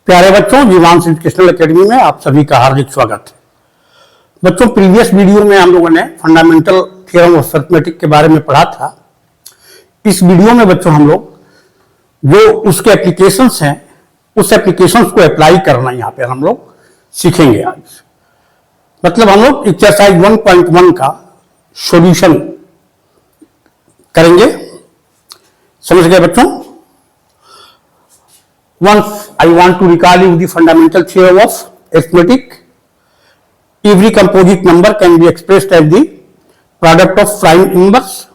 प्यारे बच्चों, जीवांश educational academy में आप सभी का हार्दिक स्वागत है। बच्चों, प्रीवियस वीडियो में हम लोगों ने फंडामेंटल थ्योरम ऑफ अरिथमेटिक के बारे में पढ़ा था। इस वीडियो में बच्चों हम लोग जो उसके एप्लीकेशंस हैं, उस एप्लीकेशंस को अप्लाई करना यहाँ पे हम लोग सीखेंगे आज। मतलब हम लोग एक्सरसाइज 1.1 का सॉल्यूशन करेंगे। समझ गए बच्चों? Once I want to recall you the fundamental theorem of arithmetic. Every composite number can be expressed as the product of prime numbers,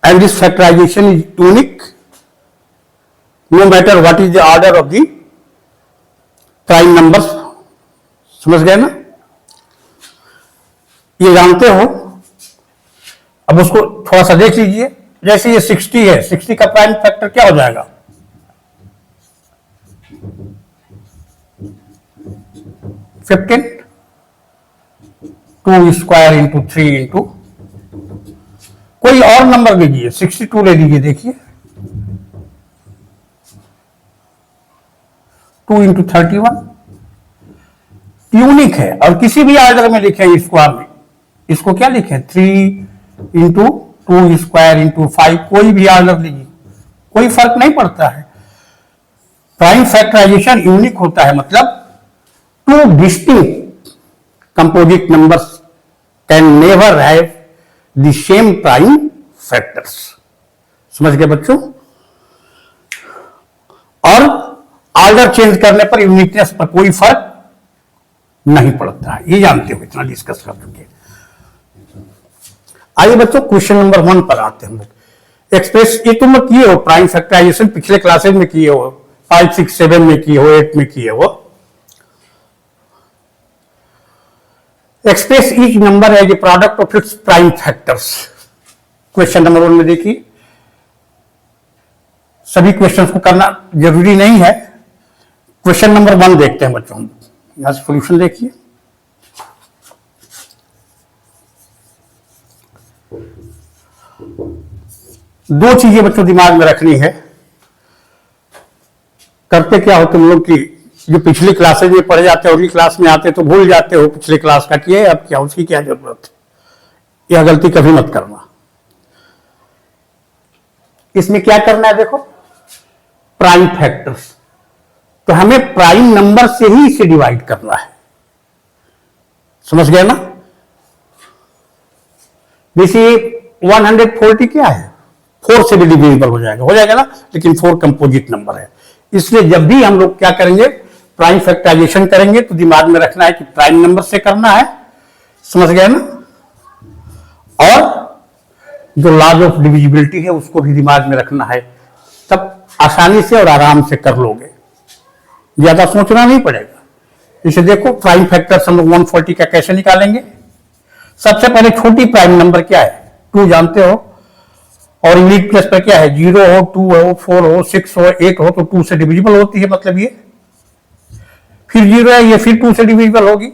and this factorization is unique no matter what is the order of the prime numbers. समझ गए ना? ये जानते हो। अब उसको थोड़ा सा देख लीजिए। जैसे ये 60 है, 60 का प्राइम फैक्टर क्या हो जाएगा? 15, 2 स्क्वायर इंटू 3 इंटू कोई और नंबर लीजिए, 62 ले लीजिए। देखिए 2 इंटू 31 यूनिक है। और किसी भी ऑर्डर में लिखें स्क्वायर में, इसको क्या लिखें? 3 इंटू 2 स्क्वायर इंटू 5, कोई भी ऑर्डर लीजिए, कोई फर्क नहीं पड़ता है। प्राइम फैक्टराइजेशन यूनिक होता है, मतलब two distinct composite numbers can never have the same prime factors. समझ गए बच्चों? और ऑर्डर चेंज करने पर यूनिकनेस पर कोई फर्क नहीं पड़ता है। ये जानते हो, इतना डिस्कस कर चुके। आइए बच्चों, क्वेश्चन नंबर 1 पर आते हैं हम लोग। एक्सप्रेस ये तुम लोग किए हो, प्राइम फैक्टराइजेशन पिछले क्लासेज में किए हो, 5, 6, 7 में किए हो, 8 में किए हो। Express each number as a product of its prime factors. Question number 1 में देखिए, सभी क्वेश्चंस को करना जरूरी नहीं है। क्वेश्चन नंबर 1 देखते हैं बच्चों। यहां से सॉल्यूशन देखिए। दो चीजें बच्चों दिमाग में रखनी है। करते क्या हो तुम लोग की, जो पिछली क्लासेज में पढ़े जाते हैं, अगली क्लास में आते तो भूल जाते हो पिछले क्लास का किए, अब क्या उसकी क्या जरूरत है। यह गलती कभी मत करना। इसमें क्या करना है देखो, प्राइम फैक्टर्स। तो हमें प्राइम नंबर से ही इसे डिवाइड करना है। समझ गए ना? जैसे 140 क्या है, 4 से भी डिविजिबल हो जाएगा ना, लेकिन 4 कंपोजिट नंबर है। इसलिए जब भी हम लोग क्या करेंगे, प्राइम फैक्टराइजेशन करेंगे, तो दिमाग में रखना है कि प्राइम नंबर से करना है। समझ गए ना? और जो लॉज ऑफ डिविजिबिलिटी है उसको भी दिमाग में रखना है, तब आसानी से और आराम से कर लोगे, ज्यादा सोचना नहीं पड़ेगा। इसे देखो, प्राइम फैक्टर हम लोग 140 का कैसे निकालेंगे। सबसे पहले छोटी प्राइम नंबर क्या है? 2 जानते हो। और यूनिट प्लेस पर क्या है? 0 हो, 2 हो, 4 हो, 6 हो, 8 हो, तो 2 से डिविजिबल होती है। मतलब ये फिर 0 है, ये फिर 2 से डिविजिबल होगी।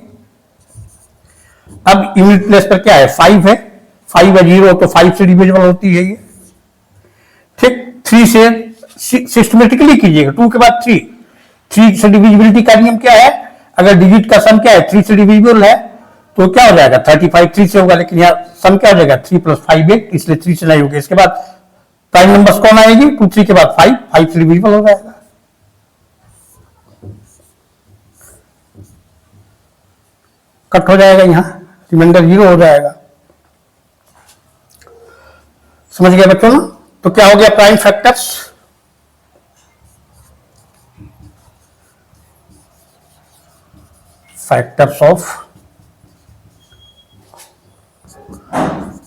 अब यूनिट प्लेस पर क्या है? 5 है। 5 है, 0 तो 5 से डिविजिबल होती है ये। ठीक, 3 से सिस्टमेटिकली कीजिएगा। 2 के बाद 3 से डिविजिबिलिटी का नियम क्या है? अगर डिजिट का सम क्या है? 3 से डिविजिबल है, तो क्या हो जाएगा? 35 3 से होगा, लेकिन यहाँ सम क्या हो जाएगा? 3 + 5 8, इसलिए 3 से नहीं होगा। इसके बाद प्राइम नंबर्स कौन आएगी? 2 3 के बाद 5 से डिविजिबल हो जाएगा। कट हो जाएगा, यहां रिमाइंडर 0 हो जाएगा। समझ गए बच्चों ना? तो क्या हो गया prime factors? Factors of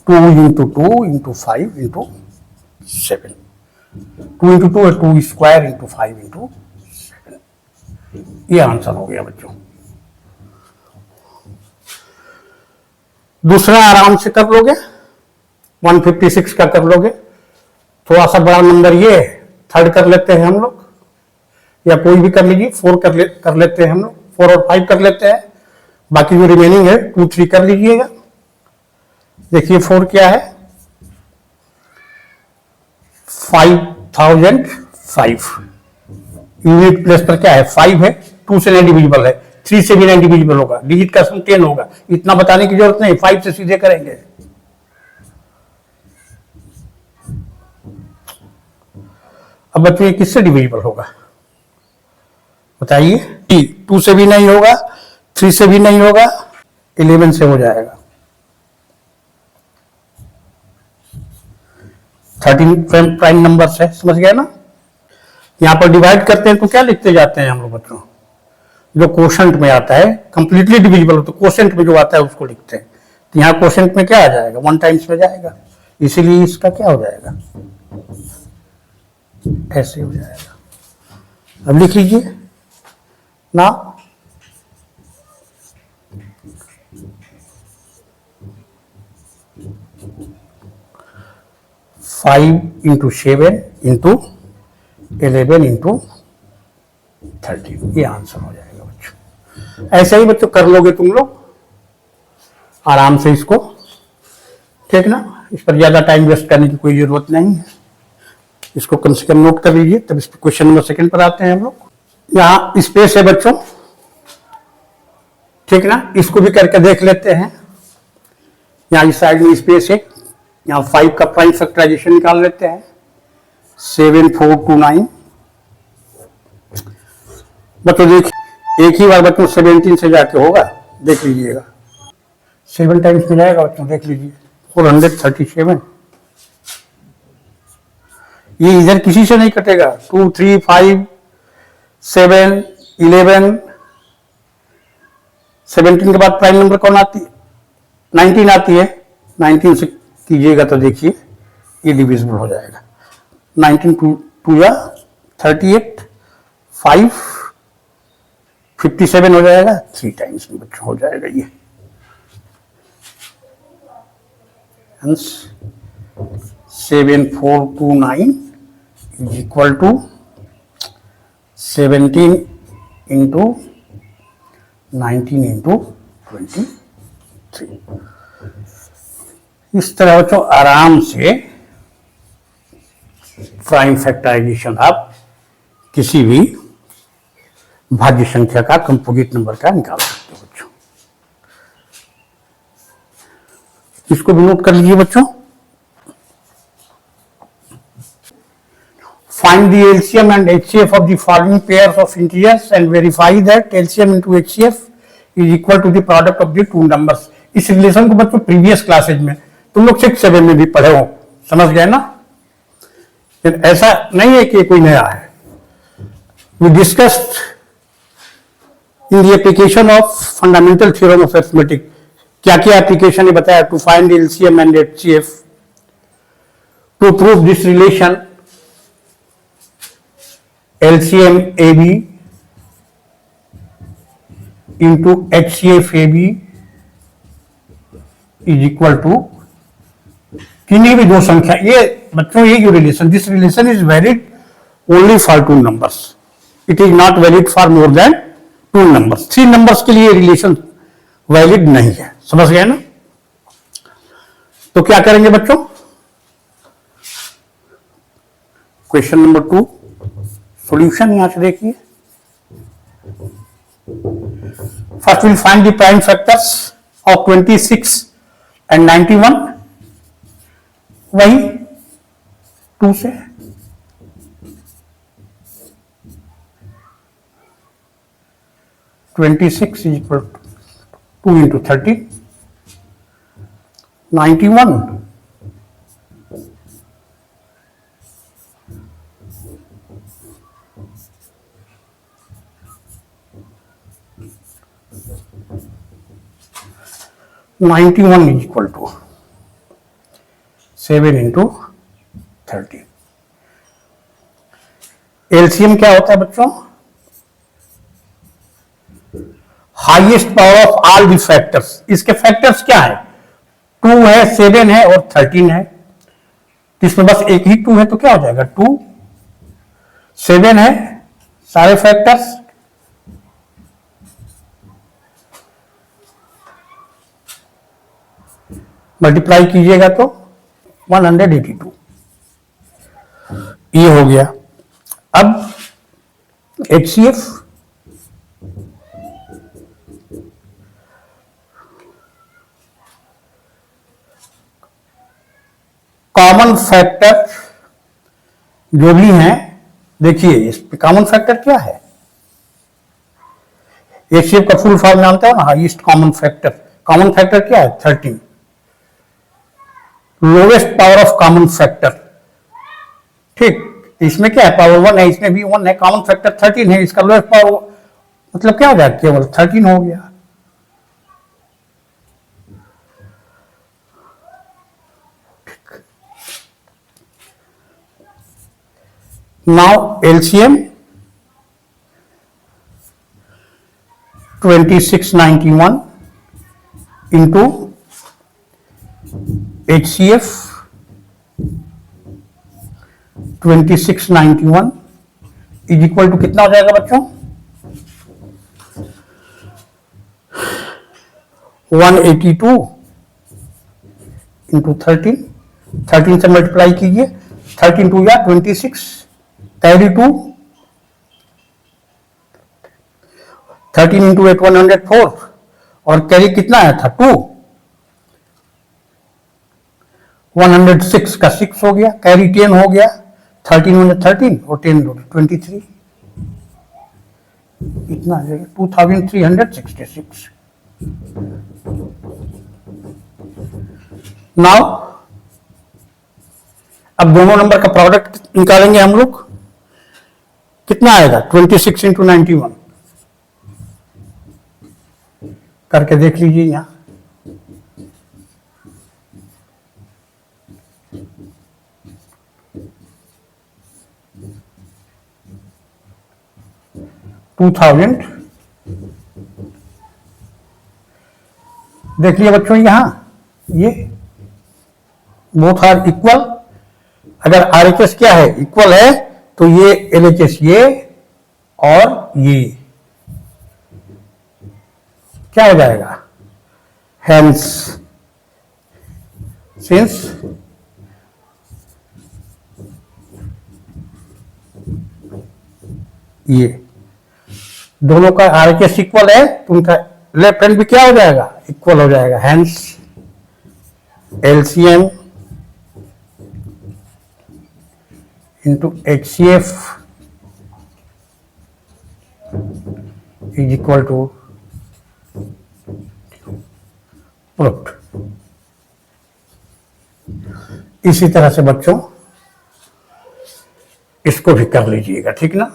2 into 2 into 5 into 7। 2 into 2 है 2 स्क्वायर इंटू 5 इंटू 7। ये आंसर हो गया बच्चों। दूसरा आराम से कर लोगे, 156 का कर लोगे। थोड़ा सा बड़ा नंबर ये है, 3rd कर लेते हैं हम लोग, या कोई भी कर लीजिए। 4 कर लेते हैं हम लोग, 4 और 5 कर लेते हैं। बाकी जो रिमेनिंग है 2 3 कर लीजिएगा। देखिए 4 क्या है? 5005। यूनिट प्लेस पर क्या है, 5 है, 2 से नहीं डिविजिबल है, 3 से भी नहीं डिविजिबल होगा, डिजिट का सम 10 होगा, इतना बताने की जरूरत नहीं, 5 से सीधे करेंगे। अब बच्चों ये किससे डिविजिबल होगा बताइए? 2 से भी नहीं होगा, 3 से भी नहीं होगा, 11 से हो जाएगा। 13 प्राइम नंबर है, समझ गए ना? यहां पर डिवाइड करते हैं तो क्या लिखते जाते हैं हम लोग बच्चों? जो कोशेंट में आता है कंप्लीटली डिविजिबल हो तो कोशेंट में जो आता है उसको लिखते हैं। तो यहाँ कोशेंट में क्या आ जाएगा, 1 टाइम्स में जाएगा, इसीलिए इसका क्या हो जाएगा, ऐसे हो जाएगा। अब लिख लीजिए ना, 5 इंटू 7 इंटू 11 इंटू 13, ये आंसर हो जाएगा बच्चों। ऐसे ही बच्चों कर लोगे तुम लोग आराम से इसको, ठीक ना? इस पर ज्यादा टाइम वेस्ट करने की कोई जरूरत नहीं है, इसको कम से कम नोट कर लीजिए। तब इस पर क्वेश्चन नंबर 2 पर आते हैं हम लोग। यहाँ स्पेस है बच्चों, ठीक ना? इसको भी करके देख लेते हैं। यहाँ इस साइड में स्पेस है, यहाँ 5 का प्राइम फैक्टराइजेशन निकाल लेते हैं, 7 4 2 9। बच्चों देखिए एक ही बार बच्चों 17 से जाके होगा, देख लीजिएगा 7 टाइम्स में जाएगा बच्चों, देख लीजिए 437। ये इधर किसी से नहीं कटेगा, 2 3 5 7 11, 17 के बाद प्राइम नंबर कौन आती है, 19 आती है। 19 से कीजिएगा तो देखिए ये डिविजिबल हो जाएगा। 19 2 या 38, 5 57 हो जाएगा, 3 टाइम्स में बच्चों हो जाएगा ये। 7 4 2 9 is equal to 17 into 19 into 23। इस तरह बच्चों आराम से प्राइम फैक्टराइजेशन आप किसी भी भाज्य संख्या का कंपोजिट नंबर का निकाल सकते हो बच्चों। इसको भी नोट कर लीजिए बच्चों। Find the LCM and HCF of the following pairs of integers and verify that LCM into HCF is equal to the product of the two numbers। इस रिलेशन को बच्चों प्रीवियस क्लासेज में तुम लोग 6 7 में भी पढ़े हो, समझ गए ना? ऐसा नहीं है कि कोई नया है। We discussed in the application of fundamental theorem of arithmetic, क्या क्या एप्लीकेशन है बताया, to find LCM and HCF, to prove this relation LCM AB into HCF AB is equal to किन्हीं भी दो संख्या, ये बच्चों ये जो relation, this relation is valid only for 2 numbers, it is not valid for more than 2 numbers. 3 numbers के लिए रिलेशन वैलिड नहीं है, समझ गए ना? तो क्या करेंगे बच्चों, क्वेश्चन नंबर 2 सॉल्यूशन यहां से देखिए। First will find the prime factors of 26 and 91, वही 2 से। (26) is equal to 2 into 30, 91 91 is equal to 7 into 30। LCM क्या होता है बच्चों, highest power of all the factors. इसके फैक्टर्स क्या है, 2 है, 7 है और 13 है। इसमें बस एक ही 2 है तो क्या हो जाएगा, 2 7 है, सारे फैक्टर्स मल्टीप्लाई कीजिएगा तो 182, ये हो गया। अब HCF कॉमन फैक्टर जो भी हैं, देखिए इस कॉमन फैक्टर क्या है, HCF का फुल फॉर्म जानते हो ना, highest common factor. Common factor क्या है? 13। Lowest power of common factor, ठीक। इसमें क्या है? पावर 1 है, इसमें भी 1 है, कॉमन फैक्टर 13 है, इसका लोएस्ट पावर मतलब क्या हो जाएगा? केवल 13 हो गया। Now LCM 2691 into HCF 2691 is equal to कितना हो जाएगा बच्चों? 182 इंटू 13 से मल्टीप्लाई कीजिए, 13 टू या 26, कैरी 2, 13 इंटू 8 104, और कैरी कितना आया था? 2, 106 का 6 हो गया, कैरी 10 हो गया, 13 13 और 10 23, इतना आ जाएगा 2366। नाउ अब दोनों नंबर का प्रोडक्ट निकालेंगे हम लोग, कितना आएगा? 26 इंटू 91 करके देख लीजिए यहां। देख लिया बच्चों, यहां ये बोथ आर इक्वल। अगर RHS क्या है? इक्वल है, तो ये LHS ये और ये क्या हो जाएगा? हेंस सिंस ये दोनों का RHS इक्वल है, तो उनका लेफ्ट हैंड भी क्या हो जाएगा? इक्वल हो जाएगा। Hence LCM into HCF is equal to product. इसी तरह से बच्चों इसको भी कर लीजिएगा, ठीक ना?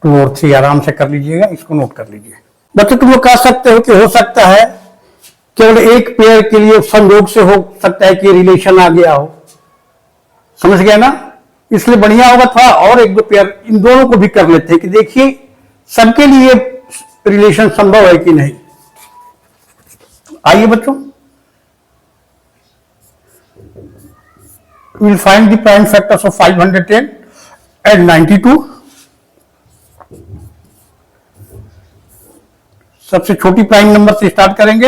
2 और 3 आराम से कर लीजिएगा, इसको नोट कर लीजिए। बच्चों तुम लोग कह सकते हो कि हो सकता है केवल एक पेयर के लिए संयोग से हो सकता है कि रिलेशन आ गया हो, समझ गया ना? इसलिए बढ़िया होगा थोड़ा और 1-2 पेयर इन दोनों को भी कर लेते हैं कि देखिए सबके लिए रिलेशन संभव है कि नहीं। आइए बच्चों, we'll find the prime factors of 510 and 92। सबसे छोटी प्राइम नंबर से स्टार्ट करेंगे।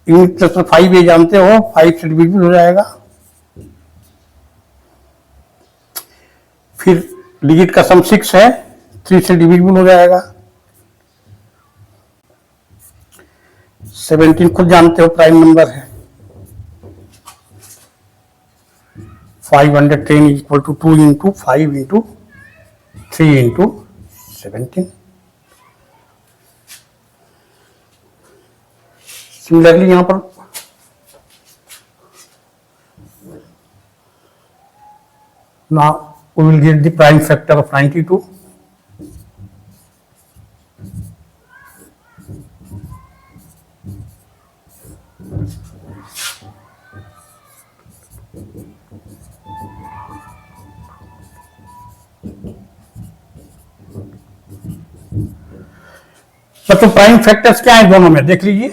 यूनिट प्लस 5 ये जानते हो, 5 से डिविजिबल हो जाएगा। फिर डिजिट का सम 6 है, 3 से डिविजिबल हो जाएगा। 17 खुद जानते हो प्राइम नंबर है। 510 is equal to 2 into 5 into 3 into 17। Similarly यहां पर now we will get the prime factor of 92। तो प्राइम फैक्टर्स क्या है दोनों में? देख लीजिए,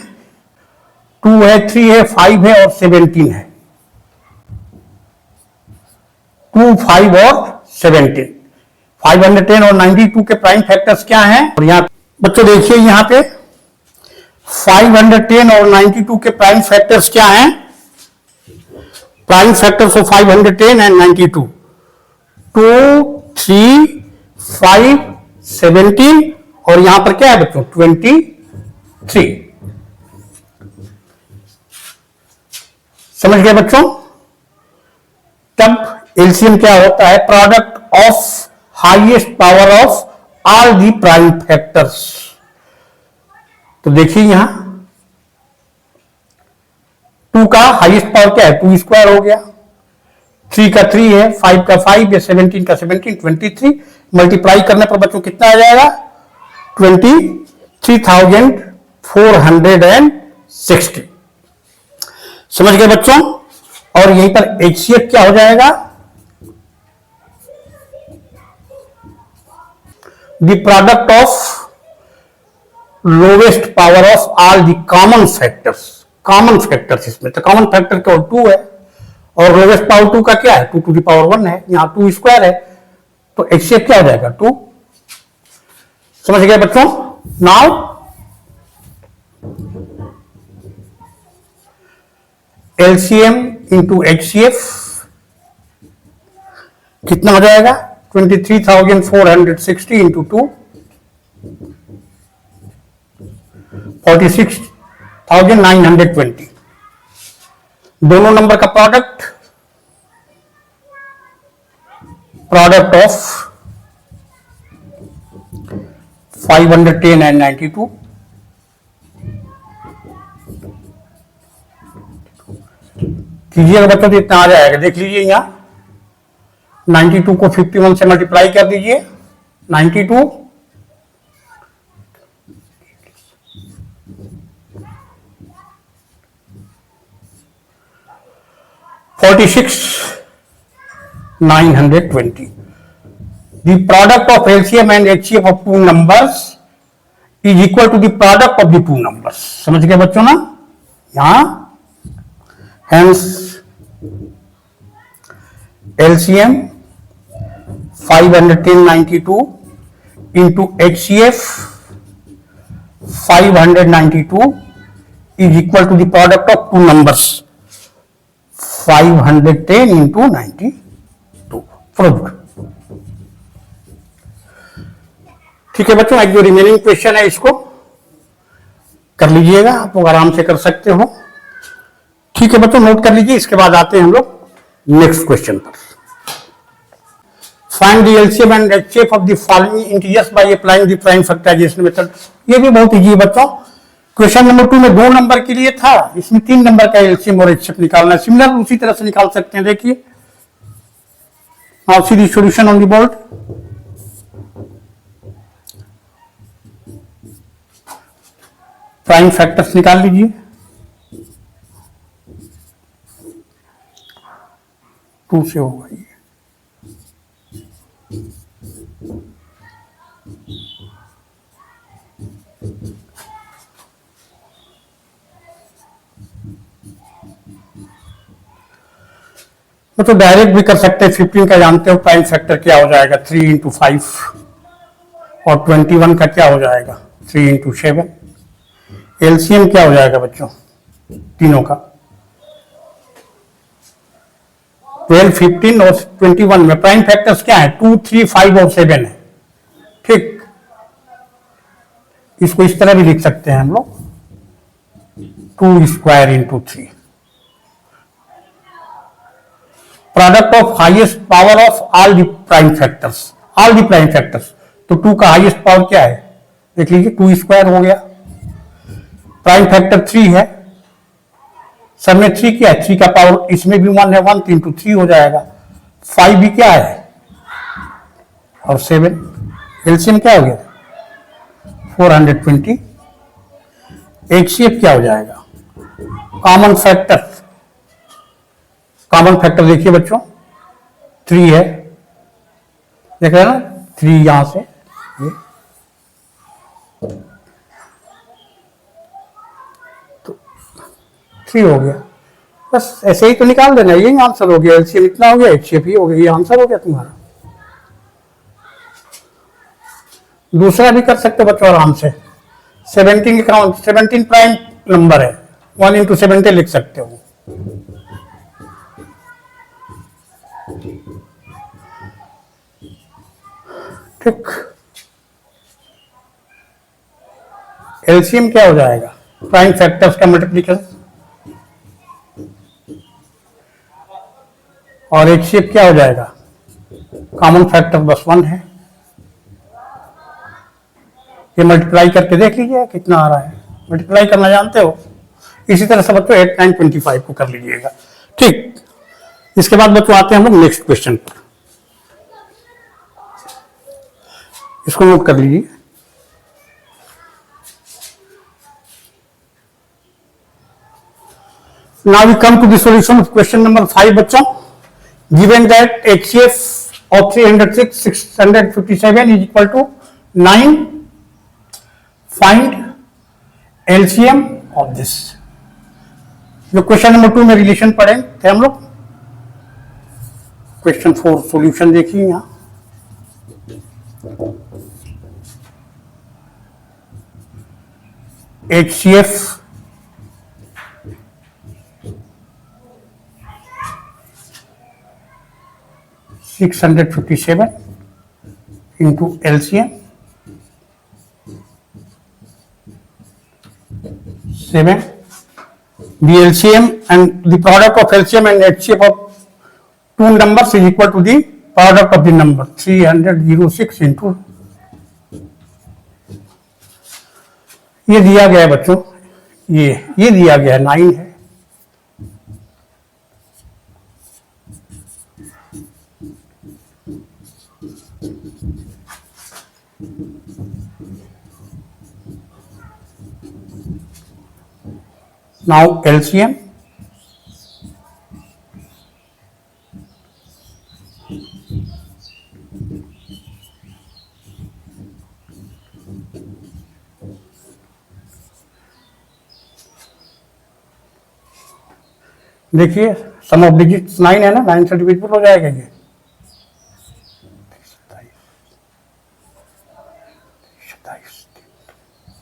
2 है, 3 है, 5 है और 17 है। 2, 5 और 17, 510 और 92 के प्राइम फैक्टर्स क्या हैं? और यहाँ बच्चों देखिए, यहाँ पे 510 और 92 के प्राइम फैक्टर्स क्या हैं? प्राइम फैक्टर्स ऑफ 510 एंड 92 2, 3, 5, 17 और यहां पर क्या है बच्चों 23। समझ गए बच्चों। तब एलसीएम क्या होता है, product of highest power of all the prime factors. तो देखिए यहां 2 का हाईएस्ट पावर क्या है 2 स्क्वायर हो गया, 3 का 3 है, 5 का 5 है, 17 का 17, 23 मल्टीप्लाई करने पर बच्चों कितना आ जाएगा 23,460। समझ गए बच्चों। और यहीं पर एचसीएफ क्या हो जाएगा, the product of lowest power of all the common factors. Common factors इसमें तो कॉमन फैक्टर केवल 2 है और लोवेस्ट पावर 2 का क्या है 2 टू द पावर 1 है, यहां 2 स्क्वायर है तो एचसीएफ क्या हो जाएगा 2। समझ गए बच्चों। नाउ एलसीएम इंटू एचसीएफ कितना हो जाएगा 23,460 इंटू 2 46,920। दोनों नंबर का प्रोडक्ट ऑफ 510 एंड 92। कीजिएगा बच्चों तो इतना आ जाएगा, देख लीजिए यहां 92 को 51 से मल्टीप्लाई कर दीजिए, 92 46,920। The product of LCM and HCF of two numbers is equal to the product of the two numbers। समझ गए बच्चों ना। यहां hence LCM 510/92 into HCF 592 is equal to the product of two numbers 510 into 92 proved. ठीक है बच्चों, एक जो रिमेनिंग क्वेश्चन है इसको कर लीजिएगा, आप लोग आराम से कर सकते हो। ठीक है बच्चों, नोट कर लीजिए। इसके बाद आते हैं हम लोग नेक्स्ट क्वेश्चन पर। Find the LCM and HCF of the following integers by applying the prime factorisation method. ये भी बहुत इजी है बच्चों। क्वेश्चन नंबर 2 में 2 नंबर के लिए था, इसमें 3 नंबर का एलसीएम और एचसीएफ निकालना है। सिमिलर उसी तरह से निकाल सकते हैं। देखिए now see the solution on the board. Prime factors निकाल लीजिए। टू से होगा ये, तो डायरेक्ट भी कर सकते हैं। 15 का जानते हो प्राइम फैक्टर क्या हो जाएगा 3 इंटू 5 और 21 का क्या हो जाएगा 3 इंटू 7। एलसीएम क्या हो जाएगा बच्चों तीनों का 12, 15 और 21 में प्राइम फैक्टर्स क्या है 2, 3, 5 और 7 है। ठीक, इसको इस तरह भी लिख सकते हैं हम लोग 2 square into 3। Product of highest power of all the prime factors, all the prime factors. तो 2 का हाईएस्ट पावर क्या है देख लीजिए 2 स्क्वायर हो गया। प्राइम फैक्टर 3 है, सब में 3 क्या है 3 का पावर इसमें भी 1 है, 1 इंटू 3 हो जाएगा। 5 भी क्या है और 7। एलसीएम क्या हो गया 420। एचसीएफ क्या हो जाएगा कॉमन फैक्टर। कॉमन फैक्टर देखिए बच्चों 3 है, देख रहे हैं ना 3 यहां से ये। तो 3 हो गया, बस ऐसे ही तो निकाल देना, यही आंसर हो गया। एलसीएम इतना हो गया, एचसीएफ ही हो गया, ये आंसर हो गया तुम्हारा। दूसरा भी कर सकते हो बच्चों आराम से। 17 का 17 प्राइम नंबर है, 1 इंटू 17 लिख सकते हो। ठीक, एलसीएम क्या हो जाएगा, प्राइम फैक्टर्स का मल्टीप्लिकेशन, और एचसीएफ क्या हो जाएगा, कॉमन फैक्टर बस 1 है। ये मल्टीप्लाई करके देख लीजिए कितना आ रहा है, मल्टीप्लाई करना जानते हो। इसी तरह से बच्चों 8, 9, 25 को कर लीजिएगा। ठीक, इसके बाद बच्चों आते हैं हम लोग नेक्स्ट क्वेश्चन पर, इसको नोट कर लीजिए। Now we come to the solution of question number 5 बच्चों। Given that HCF of 306, 657 is equal to 9, find LCM of this। जो क्वेश्चन नंबर 2 में रिलेशन पढ़े थे हम लोग, क्वेश्चन 4 सॉल्यूशन देखिए यहां। HCF (657) into LCM 7. The LCM and the product of LCM and HCF of two numbers is equal to the product of the number 306 into, ये दिया गया है बच्चों, ये दिया गया है 9 है। Now LCM देखिए, सम ऑफ डिजिट्स 9 है ना, 9 से डिविजिबल हो जाएगा ये।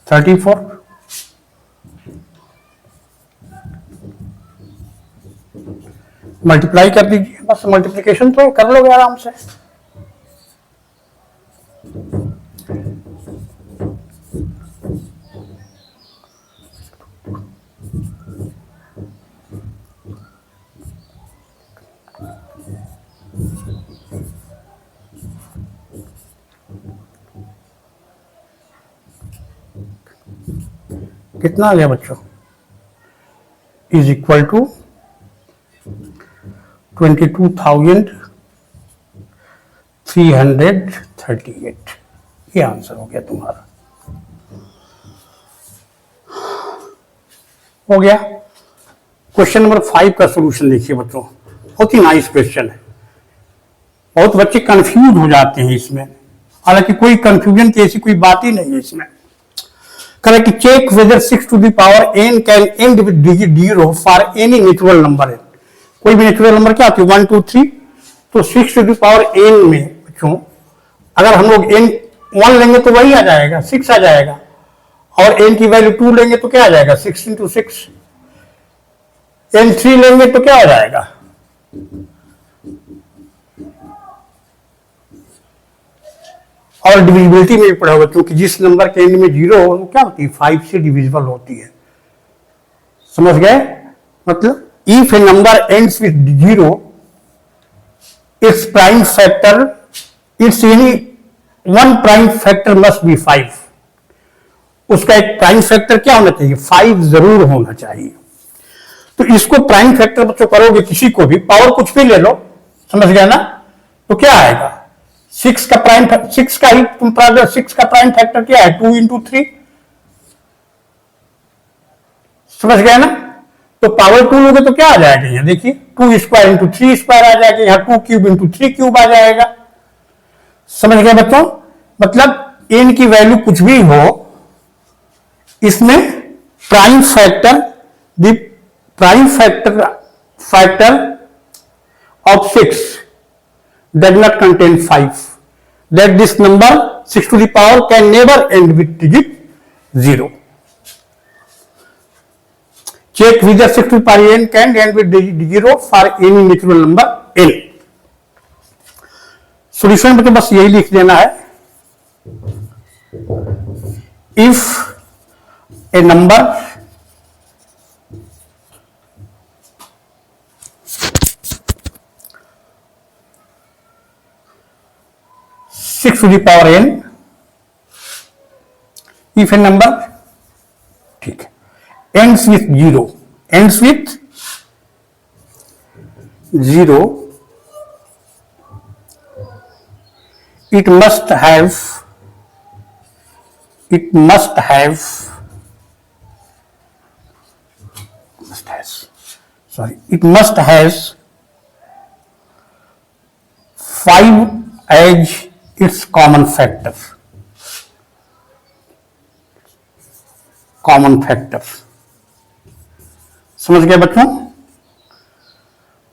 34, मल्टीप्लाई कर दीजिए, बस मल्टीप्लिकेशन तो कर लोगे आराम से। कितना आ गया बच्चों, इज इक्वल टू 22,338। ये आंसर हो गया तुम्हारा, हो गया। क्वेश्चन नंबर 5 का सॉल्यूशन देखिए बच्चों, बहुत ही नाइस क्वेश्चन है। बहुत बच्चे कंफ्यूज हो जाते हैं इसमें, हालांकि कोई कंफ्यूजन की ऐसी कोई बात ही नहीं है इसमें। Correct, check whether 6 to the power n can end with digit 0 for any natural number n। कोई भी नेचुरल नंबर क्या आती है, 1, 2, 3, तो 6 to the power n में बच्चों अगर हम लोग n 1 लेंगे तो वही आ जाएगा, 6 आ जाएगा, और n की वैल्यू 2 लेंगे तो क्या आ जाएगा, 6 into 6। n 3 लेंगे तो क्या हो जाएगा, और डिविजिबिलिटी में भी पढ़ा बच्चों कि जिस नंबर के एंड में 0 हो वो क्या होती है, 5 से डिविजिबल होती है। समझ गए, मतलब if A number ends with 0 its prime factor, it's any one prime factor must be 5। उसका एक प्राइम फैक्टर क्या होना चाहिए, 5 जरूर होना चाहिए। तो इसको प्राइम फैक्टर बच्चों करोगे किसी को भी, पावर कुछ भी ले लो, समझ गया ना, तो क्या आएगा, 6 का प्राइम, 6 का ही तुम 6 का प्राइम फैक्टर क्या है, 2 into 3। समझ गया ना, तो पावर 2 लोगे तो क्या आ जाएगा, यहाँ देखिए 2 स्क्वायर इंटू 3 स्क्वायर आ जाएगा, यहाँ 2 क्यूब इंटू 3 क्यूब आ जाएगा। समझ गए बच्चों, मतलब n की वैल्यू कुछ भी हो, इसमें prime factor, the prime factor of 6 does not contain 5, that this number 6 to the power can never end with digit 0. Check whether 6 to the power n can end with digit 0 for any natural number n। Solution में तो बस यही लिख देना है, if a number six to the power n, if a number ठीक ends with zero, ends with zero, it must have five as its common factor. समझ गए बच्चों?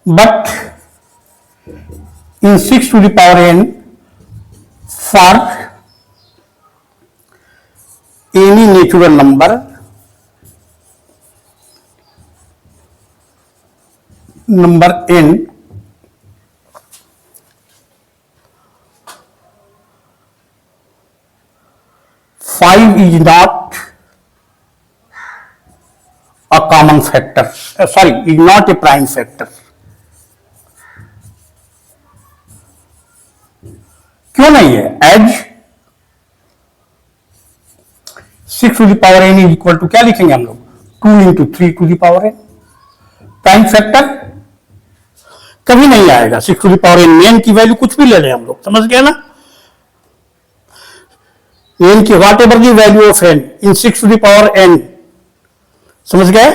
But in 6 to the power n, for any natural number n, five is not a common factor, is not a prime factor. क्यों नहीं है? As 6 to the power n is equal to क्या लिखेंगे हम लोग? 2 इंटू 3 to the power n. Prime factor कभी नहीं आएगा 6 to the power n. n की वैल्यू कुछ भी ले लें हम लोग, समझ गए ना? n की whatever the value of n in 6 to the power n, समझ गए?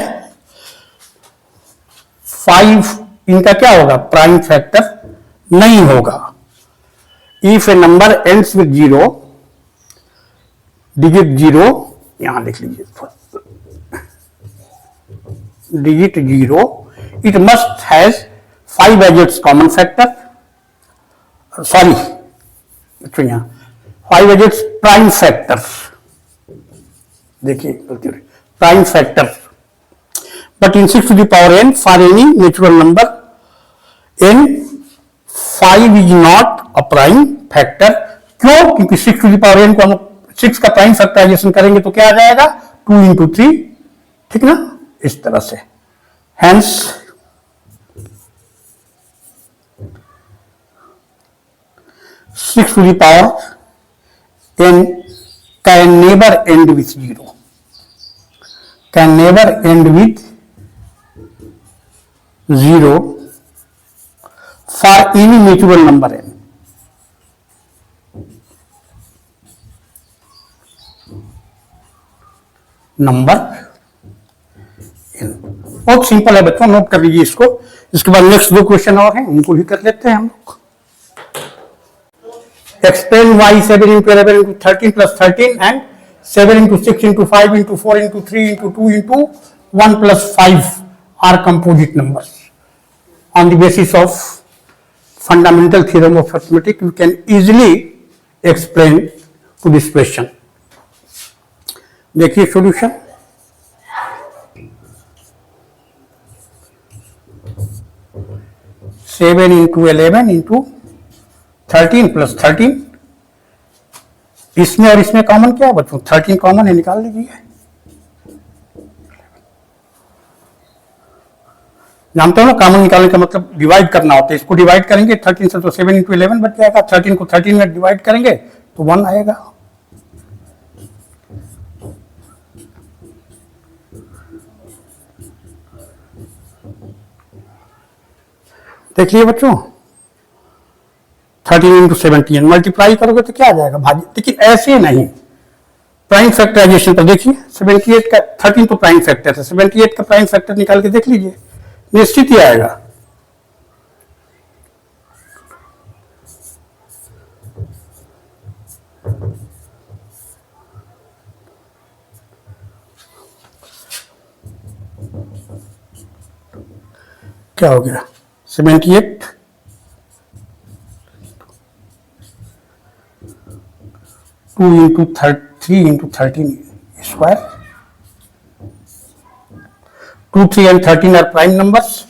5 इनका क्या होगा? प्राइम फैक्टर नहीं होगा. If a number ends with zero, digit zero, यहां लिख लीजिए digit zero, it must has 5 as its common factor. Sorry, यहां 5 as its prime factor. देखिए prime factor. But in 6 to the power n, for any natural number n, 5 is not a prime factor. क्यों? क्योंकि 6 to the power n को हम 6 का prime factorisation करेंगे तो क्या आ जाएगा? 2 इंटू 3, ठीक ना? इस तरह से. Hence, six to the power n can never end with zero. Can never end with zero for any natural number n. Number n. बहुत सिंपल है बच्चों, नोट कर लीजिए इसको. इसके बाद नेक्स्ट 2 क्वेश्चन और हैं, उनको भी कर लेते हैं हम लोग. Explain why 7 into 11 into 13 plus 13 and 7 into 6 into 5 into 4 into 3 into 2 into 1 plus 5 are composite numbers. On the basis of fundamental theorem of arithmetic, you can easily explain to this question. देखिए solution. Seven into 11 into 13 plus 13, इसमें और इसमें common क्या है बच्चों? 13 common है, निकाल लीजिए. जानते हो ना, कॉमन निकालने का मतलब डिवाइड करना होता है. इसको डिवाइड करेंगे 13 से तो 7 इंटू 11 बच जाएगा. 13 को 13 में डिवाइड करेंगे तो 1 आएगा. देख लिए बच्चों, 13 इंटू 17 मल्टीप्लाई करोगे तो क्या आ जाएगा? भाजी. लेकिन ऐसे नहीं, प्राइम फैक्टराइजेशन पर देखिए. 78 का 13 तो प्राइम फैक्टर है, 78 का प्राइम फैक्टर निकाल के देख लीजिए, निश्चित ही आएगा. क्या हो गया? 78 2 into 3 into 13 square. 2, 3 and 13 are prime numbers.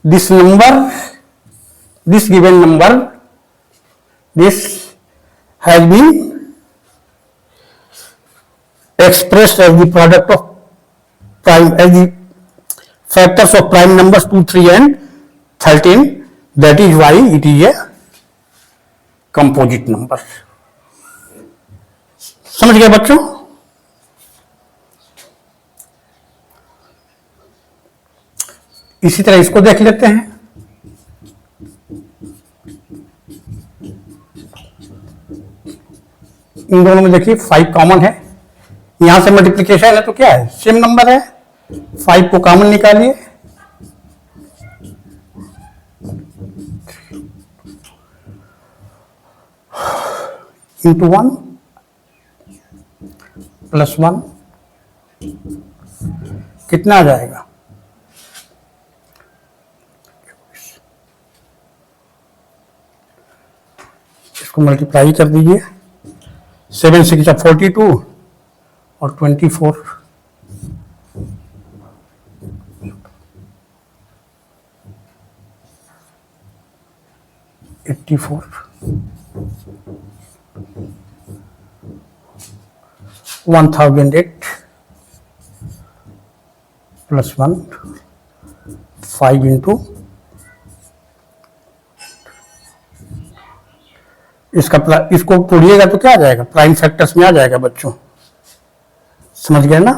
This number, this given number, this has been expressed as the product of prime as the factors of prime numbers 2, 3 and 13. That is why it is a composite number. समझ गए बच्चों? इसी तरह इसको देख लेते हैं। इन दोनों में देखिए 5 कॉमन है, यहां से मल्टीप्लीकेशन है तो क्या है, सेम नंबर है। 5 को कॉमन निकालिए, इंटू 1 प्लस 1 कितना आ जाएगा, इसको मल्टीप्लाई कर दीजिए। 7 6 42 और 24 84 1008 प्लस 1 5 इंटू इसको तोड़िएगा तो क्या आ जाएगा, प्राइम फैक्टर्स में आ जाएगा बच्चों। समझ गए ना?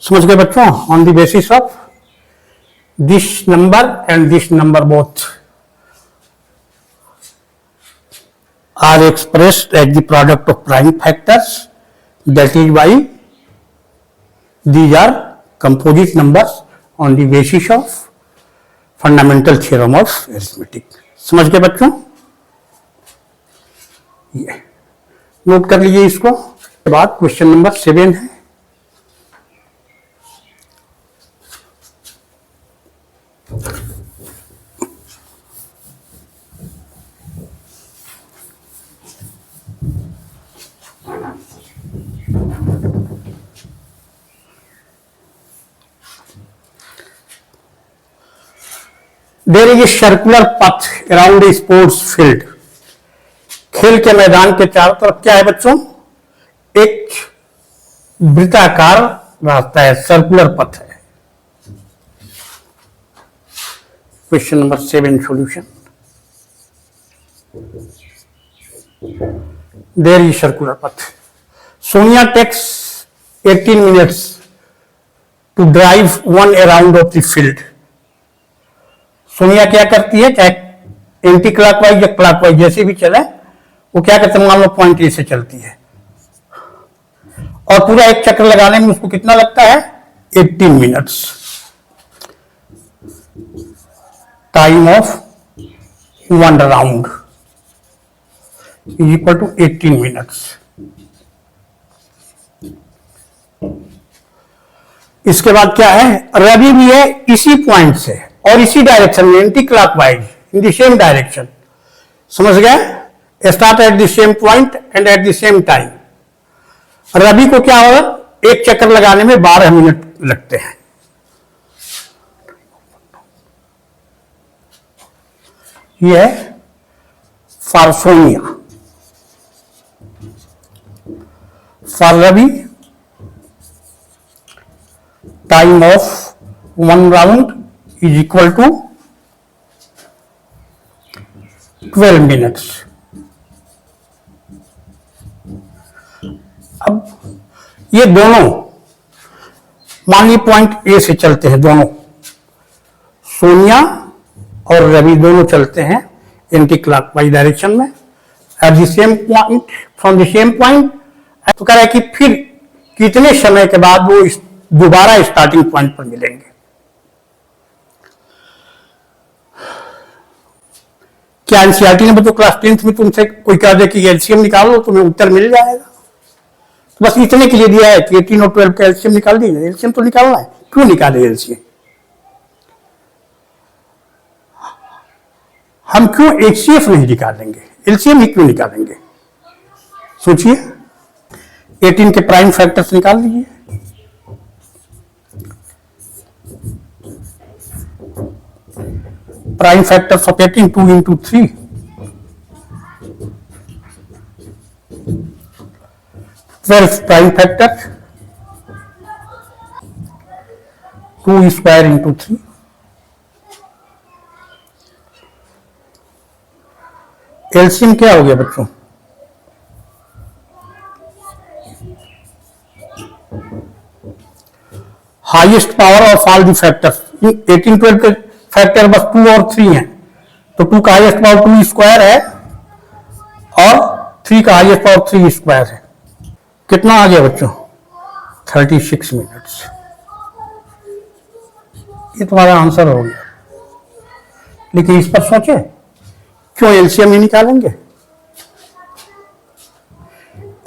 समझ गए बच्चों? On the basis of this number and this number both are expressed as the product of prime factors, that is why these are composite numbers on the basis of fundamental theorem of arithmetic. समझ गए बच्चों? ये note कर लीजिए इसको। बाद question number 7 है। There is a circular path around a sports field. खेल के मैदान के चारों तरफ क्या है बच्चों, एक वृत्ताकार रास्ता है, सर्कुलर पथ है। Question number 7 solution. There is circular path. Sonia takes 18 minutes to drive one around of the field. Sonia क्या करती है, चाहे एंटी क्लॉकवाइज या क्लॉकवाइज जैसे भी चले, वो क्या करते हैं, मान लो पॉइंट ए से चलती है और पूरा एक चक्कर लगाने में उसको कितना लगता है, 18 minutes. Time of 1 round is equal to 18 minutes. इसके बाद क्या है, रवि भी है इसी पॉइंट से और इसी डायरेक्शन में, anticlockwise, in the same direction. समझ गए? Start at the same point and at the same time. Ravi को क्या होगा, एक चक्कर लगाने में 12 मिनट लगते हैं। यह है for Sonia. For Ravi time of 1 round is equal to 12 minutes. अब ये दोनों मान ली पॉइंट ए से चलते हैं, दोनों सोनिया और रवि दोनों चलते हैं एंटी क्लॉकवाइज डायरेक्शन में eight the same point, from the same point. तो कह रहा है कि फिर कितने समय के बाद वो दोबारा स्टार्टिंग पॉइंट पर मिलेंगे। क्या एनसीईआरटी ने बच्चों क्लास 10th में तुमसे कोई कह दे कि एलसीएम निकालो, तुम्हें उत्तर मिल जाएगा? तो बस इतने के लिए दिया है कि 18 और 12 का एलसीएम निकाल दीजिए। एलसीएम तो निकालना है, क्यों निकाले एलसीएम? हम क्यों एचसीएफ नहीं निकालेंगे, एलसीएम ही क्यों निकालेंगे? सोचिए। 18 के प्राइम फैक्टर्स निकाल लीजिए। prime factors of 18, 2 into 3. 12 prime factor, 2 square into 3. LCM क्या हो गया बच्चों? Highest power of all the factors. 18, 12 के फैक्टर बस 2 और 3 हैं, तो 2 का हाईएस्ट पावर 2 स्क्वायर है और 3 का हाईएस्ट पावर 3 स्क्वायर है। कितना आ गया बच्चों? 36 मिनट्स। ये तुम्हारा आंसर हो गया। लेकिन इस पर सोचे, क्यों एलसीएम ही निकालेंगे?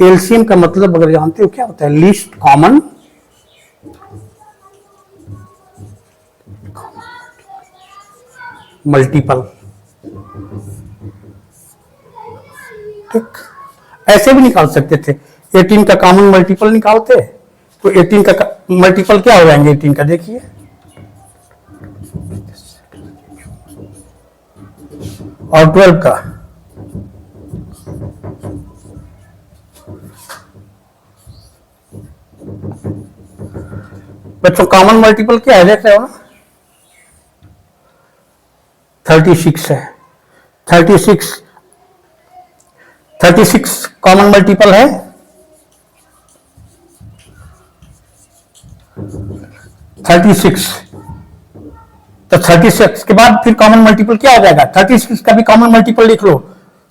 एलसीएम का मतलब अगर जानते हो क्या होता है? Least common multiple. ठीक, ऐसे भी निकाल सकते थे। 18 का कॉमन मल्टीपल निकालते तो 18 का मल्टीपल क्या हो जाएंगे? 18 का देखिए, और 12 का बच्चों कॉमन मल्टीपल क्या है? देख रहे हो ना, 36 है। 36 कॉमन मल्टीपल है। 36, तो 36 के बाद फिर कॉमन मल्टीपल क्या हो जाएगा? 36 का भी कॉमन मल्टीपल लिख लो,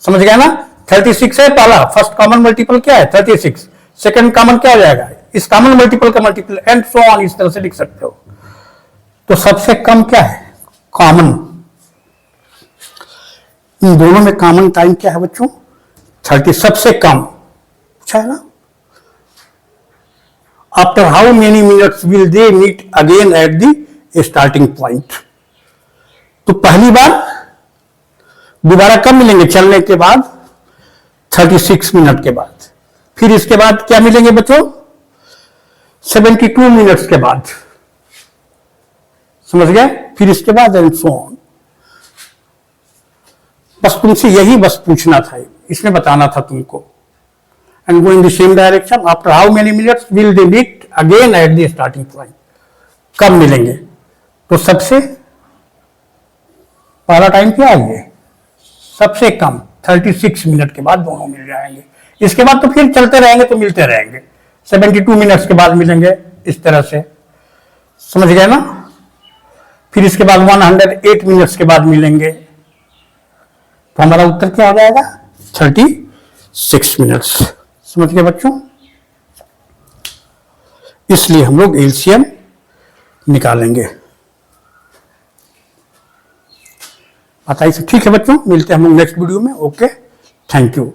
समझ गया ना? 36 है पहला, फर्स्ट कॉमन मल्टीपल क्या है? 36। सेकंड कॉमन क्या हो जाएगा? इस कॉमन मल्टीपल का मल्टीपल, एंड सो ऑन, इस तरह से लिख सकते हो। तो सबसे कम क्या है? कॉमन। इन दोनों में कॉमन टाइम क्या है बच्चों? 30। सबसे कम पूछा है ना। After how many minutes will they meet again at the starting point? तो पहली बार दोबारा कब मिलेंगे? चलने के बाद 36 मिनट के बाद। फिर इसके बाद क्या मिलेंगे बच्चों? 72 मिनट्स के बाद, समझ गए? फिर इसके बाद एंड सो ऑन। बस तुमसे यही बस पूछना था, इसमें बताना था तुमको। And go in the same direction. After how many minutes will they meet again at the starting point? कब मिलेंगे? तो सबसे पहला टाइम क्या है? ये सबसे कम 36 मिनट के बाद दोनों मिल जाएंगे। इसके बाद तो फिर चलते रहेंगे तो मिलते रहेंगे। 72 मिनट्स के बाद मिलेंगे, इस तरह से, समझ गए ना? फिर इसके बाद 108 मिनट्स के बाद मिलेंगे। तो हमारा उत्तर क्या हो जाएगा? 36 मिनट्स। समझ गए बच्चों? इसलिए हम लोग एलसीएम निकालेंगे। बताइए, ठीक है बच्चों, मिलते हैं हम लोग नेक्स्ट वीडियो में। Okay, thank you.